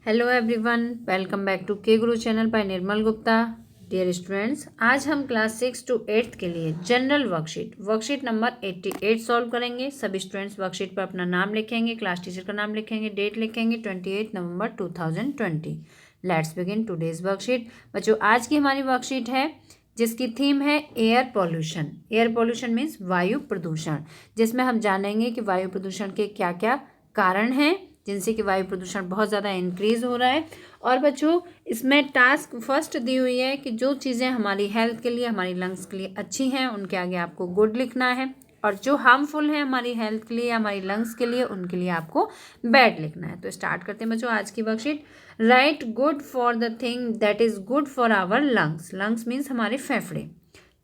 Hello everyone, welcome back to K Guru channel by Nirmal Gupta. Dear students, आज हम class 6 to 8 के लिए जनरल वर्कशीट नंबर 88 सॉल्व करेंगे। सभी स्टूडेंट्स वर्कशीट पर अपना नाम लिखेंगे, क्लास टीचर का नाम लिखेंगे, डेट लिखेंगे 28 नवंबर 2020। Let's begin today's worksheet. बच्चों, आज की हमारी वर्कशीट है जिसकी थीम है air pollution. Air pollution means वायु प्रदूषण, जिसमें हम जानेंगे कि वायु प्रदूषण के क्या क्या कारण हैं जिनसे कि वायु प्रदूषण बहुत ज़्यादा इंक्रीज़ हो रहा है। और बच्चों, इसमें टास्क फर्स्ट दी हुई है कि जो चीज़ें हमारी हेल्थ के लिए, हमारी लंग्स के लिए अच्छी हैं उनके आगे आपको गुड लिखना है, और जो हार्मफुल है हमारी हेल्थ के लिए, हमारी लंग्स के लिए, उनके लिए आपको बैड लिखना है। तो स्टार्ट करते हैं बच्चों आज की worksheet. Right good for the thing that is good for our lungs. Lungs means हमारे फेफड़े।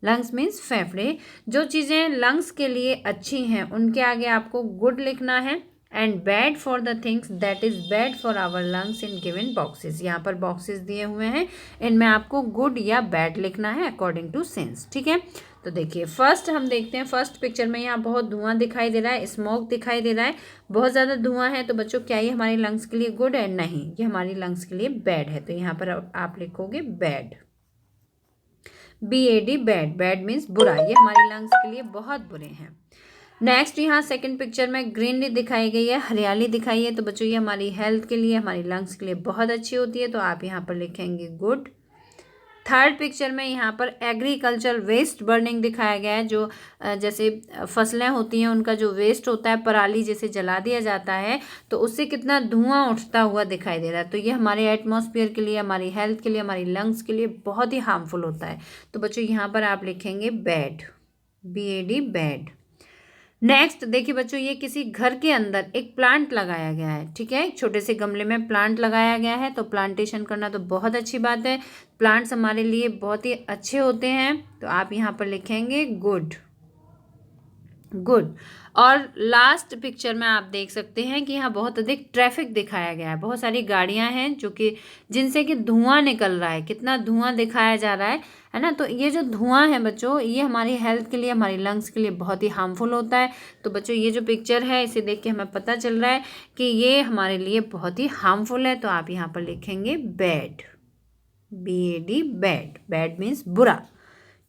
लंग्स मीन्स फेफड़े। जो चीज़ें लंग्स के लिए अच्छी हैं उनके आगे आपको गुड लिखना है। And bad for the things that is bad for our lungs in given boxes. यहाँ पर बॉक्सेस दिए हुए हैं, इनमें आपको गुड या बैड लिखना है अकॉर्डिंग टू सेंस। ठीक है, तो देखिए फर्स्ट हम देखते हैं। फर्स्ट पिक्चर में यहाँ बहुत धुआं दिखाई दे रहा है, स्मोक दिखाई दे रहा है, बहुत ज़्यादा धुआं है। तो बच्चों, क्या ये हमारी लंग्स के लिए गुड है? नहीं, ये हमारी लंग्स के लिए बैड है। तो यहाँ पर आप लिखोगे bad, BAD, bad. Bad means बुरा, ये हमारी लंग्स के लिए बहुत बुरे हैं। नेक्स्ट, यहाँ सेकंड पिक्चर में ग्रीनरी दिखाई गई है, हरियाली दिखाई है। तो बच्चों, ये हमारी हेल्थ के लिए, हमारी लंग्स के लिए बहुत अच्छी होती है, तो आप यहाँ पर लिखेंगे गुड। थर्ड पिक्चर में यहाँ पर एग्रीकल्चर वेस्ट बर्निंग दिखाया गया है, जो जैसे फसलें होती हैं उनका जो वेस्ट होता है, पराली जैसे जला दिया जाता है, तो उससे कितना धुआं उठता हुआ दिखाई दे रहा है। तो ये हमारे एटमॉस्फेयर के लिए, हमारी हेल्थ के लिए, हमारी लंग्स के लिए बहुत ही हार्मफुल होता है। तो बच्चों, यहाँ पर आप लिखेंगे बैड, BAD, बैड। नेक्स्ट देखिए बच्चों, ये किसी घर के अंदर एक प्लांट लगाया गया है। ठीक है, एक छोटे से गमले में प्लांट लगाया गया है। तो प्लांटेशन करना तो बहुत अच्छी बात है, प्लांट्स हमारे लिए बहुत ही अच्छे होते हैं। तो आप यहाँ पर लिखेंगे गुड, गुड। और लास्ट पिक्चर में आप देख सकते हैं कि यहाँ बहुत अधिक ट्रैफिक दिखाया गया है, बहुत सारी गाड़ियाँ हैं जो कि जिनसे कि धुआं निकल रहा है, कितना धुआं दिखाया जा रहा है ना। तो ये जो धुआं है बच्चों, ये हमारी हेल्थ के लिए, हमारी लंग्स के लिए बहुत ही हार्मफुल होता है। तो बच्चों, ये जो पिक्चर है इसे देख के हमें पता चल रहा है कि ये हमारे लिए बहुत ही हार्मफुल है। तो आप यहाँ पर लिखेंगे bad, BAD, bad. Bad means बुरा।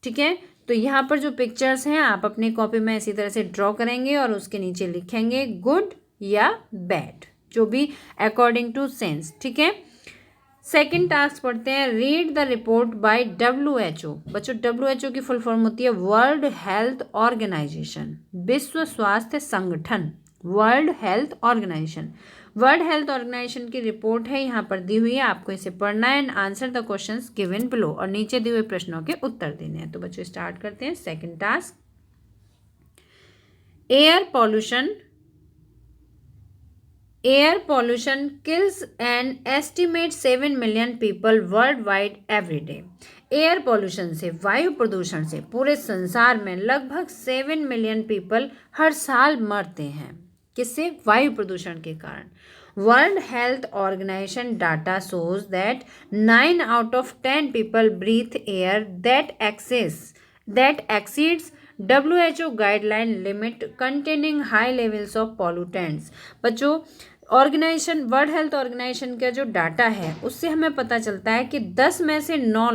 ठीक है, तो यहाँ पर जो पिक्चर्स हैं आप अपनी कॉपी में इसी तरह से ड्रॉ करेंगे और उसके नीचे लिखेंगे गुड या बैड, जो भी अकॉर्डिंग टू सेंस। ठीक है, सेकंड टास्क पढ़ते हैं। Read the report by WHO। बच्चों, WHO की फुल फॉर्म होती है वर्ल्ड हेल्थ ऑर्गेनाइजेशन, विश्व स्वास्थ्य संगठन, world health organization. World health organization की रिपोर्ट है, यहाँ पर दी हुई है, आपको इसे पढ़ना है and answer the questions given below, और नीचे दिए हुए प्रश्नों के उत्तर देने हैं। तो बच्चों स्टार्ट करते हैं second task. Air pollution kills an estimate 7 million people world wide every day. Air pollution से, वायु प्रदूषण से पूरे संसार में लगभग 7 मिलियन पीपल हर साल मरते हैं। किससे? वायु प्रदूषण के कारण। World health organization data shows that 9 out of 10 people breathe air that exceeds WHO guideline limit containing high levels of pollutants। बच्चों, ऑर्गेनाइजेशन, वर्ल्ड हेल्थ ऑर्गेनाइजेशन का जो डाटा है उससे हमें पता चलता है कि 10 में से 9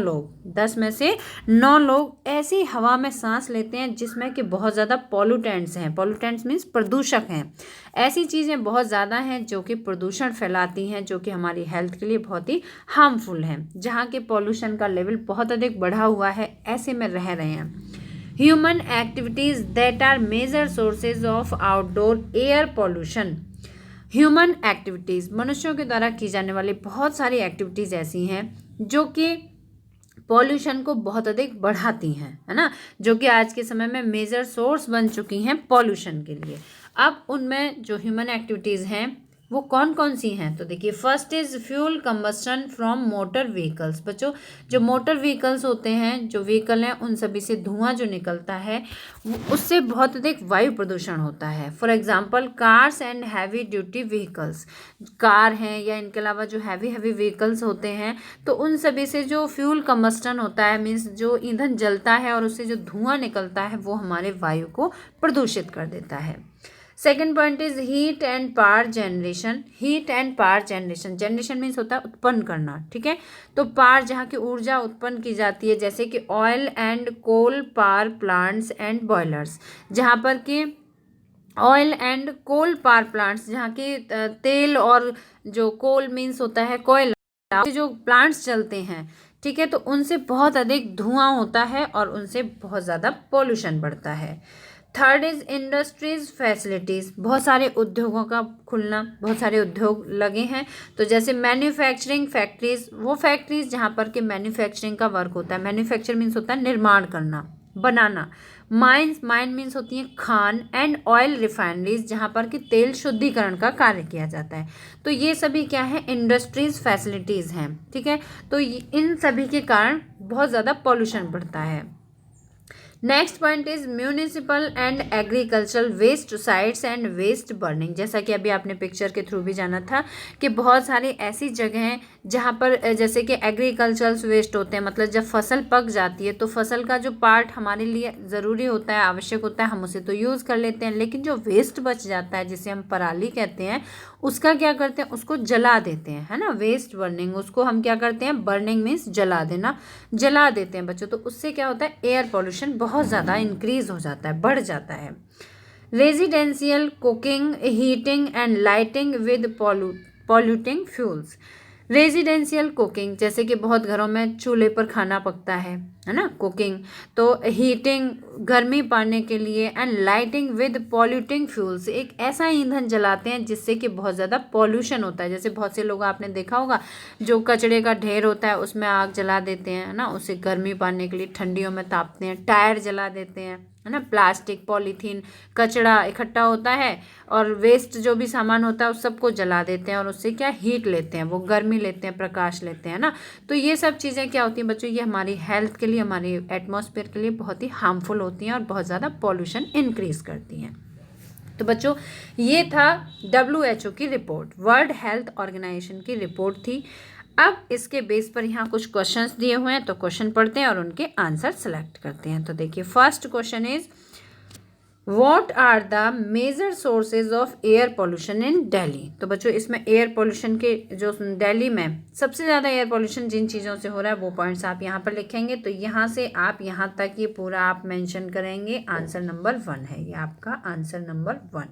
लोग ऐसी हवा में सांस लेते हैं जिसमें कि बहुत ज़्यादा पॉल्यूटेंट्स हैं। पॉल्यूटेंट्स मीन्स प्रदूषक हैं। ऐसी चीज़ें बहुत ज़्यादा हैं जो कि प्रदूषण फैलाती हैं, जो कि हमारी हेल्थ के लिए बहुत ही हार्मफुल हैं। जहाँ के पॉल्यूशन का लेवल बहुत अधिक बढ़ा हुआ है, ऐसे में रह रहे हैं। Human activities that are major sources of outdoor air pollution. Human activities, मनुष्यों के द्वारा की जाने वाली बहुत सारी एक्टिविटीज़ ऐसी हैं जो कि पॉल्यूशन को बहुत अधिक बढ़ाती हैं, है ना, जो कि आज के समय में मेजर सोर्स बन चुकी हैं पॉल्यूशन के लिए। अब उनमें जो ह्यूमन एक्टिविटीज़ हैं वो कौन कौन सी हैं? तो देखिए, first is fuel combustion from motor vehicles. बच्चों, जो मोटर व्हीकल्स होते हैं, जो व्हीकल हैं, उन सभी से धुआं जो निकलता है उससे बहुत अधिक वायु प्रदूषण होता है। For example cars and heavy duty vehicles, car हैं या इनके अलावा जो हैवी व्हीकल्स होते हैं, तो उन सभी से जो फ्यूल कंबस्टन होता है, मीन्स जो ईंधन जलता है और उससे जो धुआं निकलता है, वो हमारे वायु को प्रदूषित कर देता है। Second point is heat and power generation. Heat and power generation, generation means होता है उत्पन्न करना, ठीक है। तो पावर जहाँ की ऊर्जा उत्पन्न की जाती है, जैसे कि oil and coal power plants and boilers, जहाँ पर कि oil and coal power plants, जहाँ की तेल और जो कोल मीन्स होता है कोयला, जो प्लांट्स चलते हैं, ठीक है, तो उनसे बहुत अधिक धुआं होता है और उनसे बहुत ज़्यादा पोल्यूशन बढ़ता है। थर्ड इज इंडस्ट्रीज फैसिलिटीज़, बहुत सारे उद्योगों का खुलना, बहुत सारे उद्योग लगे हैं। तो जैसे मैन्युफैक्चरिंग फैक्ट्रीज, वो फैक्ट्रीज जहाँ पर कि मैन्युफैक्चरिंग का वर्क होता है। मैन्युफैक्चर मीन्स होता है निर्माण करना, बनाना। माइंस, माइन मीन्स होती है खान। एंड ऑयल रिफाइनरीज, जहाँ पर कि तेल शुद्धिकरण का कार्य किया जाता है। तो ये सभी क्या है, इंडस्ट्रीज फैसिलिटीज़ हैं, ठीक है। तो इन सभी के कारण बहुत ज़्यादा पॉल्यूशन बढ़ता है। Next point is municipal and agricultural waste sites and waste burning. जैसा कि अभी आपने पिक्चर के थ्रू भी जाना था कि बहुत सारी ऐसी जगह हैं जहाँ पर जैसे कि एग्रीकल्चरल वेस्ट होते हैं, मतलब जब फसल पक जाती है तो फसल का जो पार्ट हमारे लिए ज़रूरी होता है, आवश्यक होता है, हम उसे तो यूज़ कर लेते हैं, लेकिन जो वेस्ट बच जाता है जिसे हम पराली कहते हैं, उसका क्या करते हैं, उसको जला देते हैं, है ना। वेस्ट बर्निंग, उसको हम क्या करते हैं, बर्निंग मीन्स जला देना, जला देते हैं बच्चों। तो उससे क्या होता है, एयर पॉल्यूशन बहुत ज़्यादा इंक्रीज हो जाता है, बढ़ जाता है। Residential cooking, heating and lighting with polluting fuels. Residential cooking, जैसे कि बहुत घरों में चूल्हे पर खाना पकता है ना, कुकिंग। तो हीटिंग, गर्मी पाने के लिए, and lighting with polluting fuels, एक ऐसा ईंधन जलाते हैं जिससे कि बहुत ज़्यादा पॉल्यूशन होता है। जैसे बहुत से लोग आपने देखा होगा, जो कचड़े का ढेर होता है उसमें आग जला देते हैं, है ना, उसे गर्मी पाने के लिए ठंडियों में तापते हैं। टायर जला देते हैं, है ना। प्लास्टिक, पॉलीथीन, कचड़ा इकट्ठा होता है और वेस्ट जो भी सामान होता है उस सबको जला देते हैं और उससे क्या हीट लेते हैं, वो गर्मी लेते हैं, प्रकाश लेते हैं ना। तो ये सब चीज़ें क्या होती हैं बच्चों, ये हमारी हेल्थ के लिए, हमारी एटमॉस्फेयर के लिए बहुत ही हार्मफुल होती हैं और बहुत ज़्यादा पॉल्यूशन इंक्रीज करती हैं। तो बच्चों ये था WHO की रिपोर्ट, वर्ल्ड हेल्थ ऑर्गेनाइजेशन की रिपोर्ट थी। अब इसके बेस पर यहाँ कुछ क्वेश्चंस दिए हुए हैं, तो क्वेश्चन पढ़ते हैं और उनके आंसर सेलेक्ट करते हैं। तो देखिए, first question is what are the major sources of air pollution in Delhi. तो बच्चों इसमें एयर पोल्यूशन के जो दिल्ली में सबसे ज़्यादा एयर पोल्यूशन जिन चीज़ों से हो रहा है वो पॉइंट्स आप यहाँ पर लिखेंगे। तो यहाँ से आप यहाँ तक ये पूरा आप मेंशन करेंगे। आंसर नंबर 1 है ये आपका आंसर नंबर 1,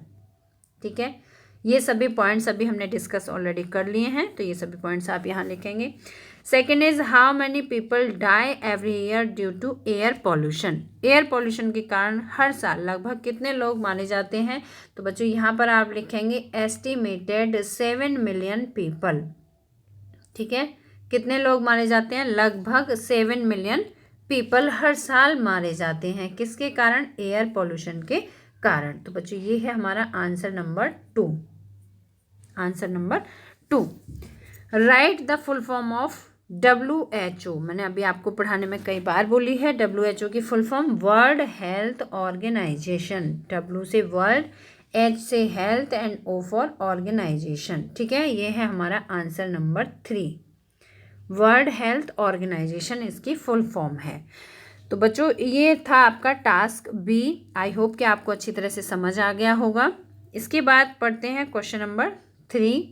ठीक है। ये सभी पॉइंट्स अभी हमने डिस्कस ऑलरेडी कर लिए हैं, तो ये सभी पॉइंट्स आप यहाँ लिखेंगे। Second is how many people die every year due to air pollution. Air pollution के कारण हर साल लगभग कितने लोग मारे जाते हैं। तो बच्चों यहाँ पर आप लिखेंगे एस्टिमेटेड 7 मिलियन पीपल, ठीक है। कितने लोग मारे जाते हैं, लगभग 7 मिलियन पीपल हर साल मारे जाते हैं, किसके कारण, एयर पॉल्यूशन के कारण। तो बच्चों ये है हमारा answer number 2, answer number 2। Right the full form of WHO। मैंने अभी आपको पढ़ाने में कई बार बोली है, WHO की full form world health organization. W से वर्ल्ड, H से health and O for organization, ठीक है। ये है हमारा answer number 3, world health organization इसकी फुल फॉर्म है। तो बच्चों ये था आपका टास्क B। आई होप कि आपको अच्छी तरह से समझ आ गया होगा। इसके बाद पढ़ते हैं question number 3,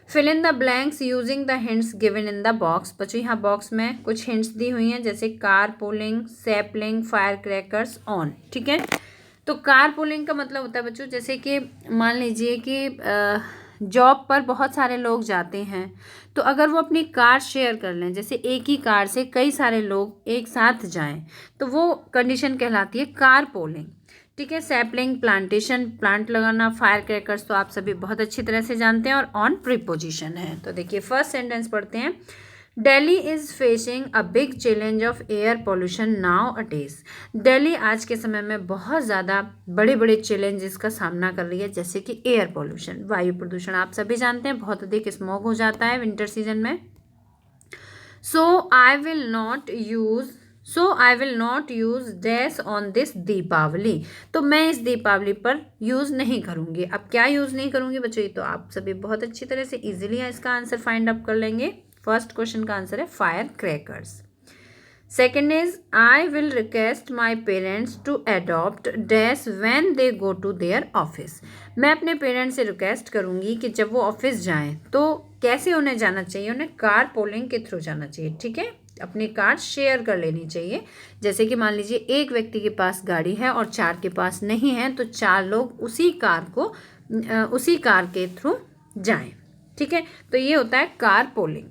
fill in the blanks using the hints given in the box. बच्चों यहाँ बॉक्स में कुछ हिंट्स दी हुई हैं, जैसे car pulling, sapling, fire crackers on, ठीक है। तो कार पुलिंग का मतलब होता है बच्चों, जैसे कि मान लीजिए कि जॉब पर बहुत सारे लोग जाते हैं, तो अगर वो अपनी कार शेयर कर लें, जैसे एक ही कार से कई सारे लोग एक साथ जाएं, तो वो कंडीशन कहलाती है कार पोलिंग, ठीक है। सैपलिंग प्लांटेशन, प्लांट लगाना। फायर क्रैकर्स तो आप सभी बहुत अच्छी तरह से जानते हैं और ऑन प्रीपोजिशन है। तो देखिए फर्स्ट सेंटेंस पढ़ते हैं, Delhi is facing a big challenge of air pollution now a days. Delhi आज के समय में बहुत ज़्यादा बड़े बड़े चैलेंजेस का सामना कर रही है, जैसे कि एयर पोल्यूशन, वायु प्रदूषण। आप सभी जानते हैं बहुत अधिक स्मॉग हो जाता है विंटर सीजन में। So I will not use dash on this Deepawali. तो मैं इस दीपावली पर यूज़ नहीं करूँगी। अब क्या यूज़ नहीं करूँगी बच्चों, ये तो आप सभी बहुत अच्छी तरह से इजीली इसका आंसर फाइंड अप कर लेंगे। फर्स्ट क्वेश्चन का आंसर है fire crackers. Second is I will request my parents to adopt dash when they go to their office. मैं अपने पेरेंट्स से रिक्वेस्ट करूँगी कि जब वो ऑफिस जाएं तो कैसे उन्हें जाना चाहिए, उन्हें कार पोलिंग के थ्रू जाना चाहिए। ठीक है, अपनी कार शेयर कर लेनी चाहिए। जैसे कि मान लीजिए एक व्यक्ति के पास गाड़ी है और 4 के पास नहीं है, तो 4 लोग उसी कार के थ्रू जाएं। ठीक है, तो ये होता है car pooling.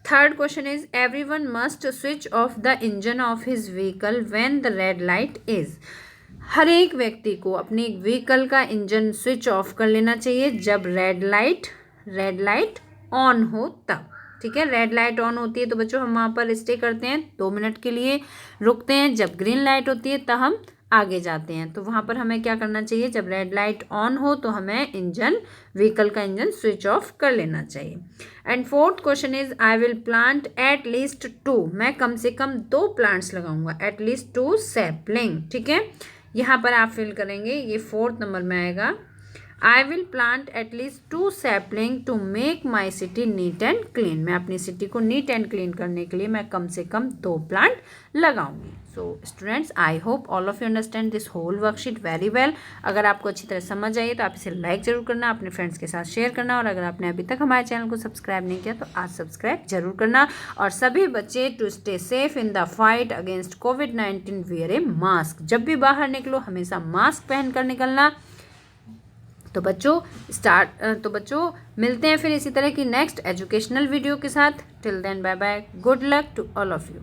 Third question is everyone must switch off the engine of his vehicle when the red light is. हर एक व्यक्ति को अपने व्हीकल का इंजन स्विच ऑफ कर लेना चाहिए जब रेड लाइट ऑन हो तब। ठीक है, रेड लाइट ऑन होती है तो बच्चों हम वहाँ पर स्टे करते हैं, 2 मिनट के लिए रुकते हैं। जब ग्रीन लाइट होती है तब हम आगे जाते हैं। तो वहाँ पर हमें क्या करना चाहिए, जब रेड लाइट ऑन हो तो हमें व्हीकल का इंजन स्विच ऑफ कर लेना चाहिए। And fourth question is I will plant at least 2। मैं कम से कम 2 प्लांट्स लगाऊंगा, एट लीस्ट 2 सैपलिंग। ठीक है, यहाँ पर आप फिल करेंगे, ये 4th नंबर में आएगा। I will plant at least 2 sapling to make my city neat and clean. मैं अपनी सिटी को नीट एंड क्लीन करने के लिए मैं कम से कम 2 प्लांट लगाऊंगी। So students, I hope all of you understand this whole worksheet very well. अगर आपको अच्छी तरह समझ आई तो आप इसे लाइक जरूर करना, अपने फ्रेंड्स के साथ शेयर करना, और अगर आपने अभी तक हमारे चैनल को सब्सक्राइब नहीं किया तो आज सब्सक्राइब जरूर करना। और सभी बच्चे to stay safe in the fight against कोविड-19 वियर ए मास्क। जब भी बाहर निकलो हमेशा मास्क पहन कर निकलना। तो बच्चों मिलते हैं फिर इसी तरह की नेक्स्ट एजुकेशनल वीडियो के साथ। Till then bye bye, good luck to all of you.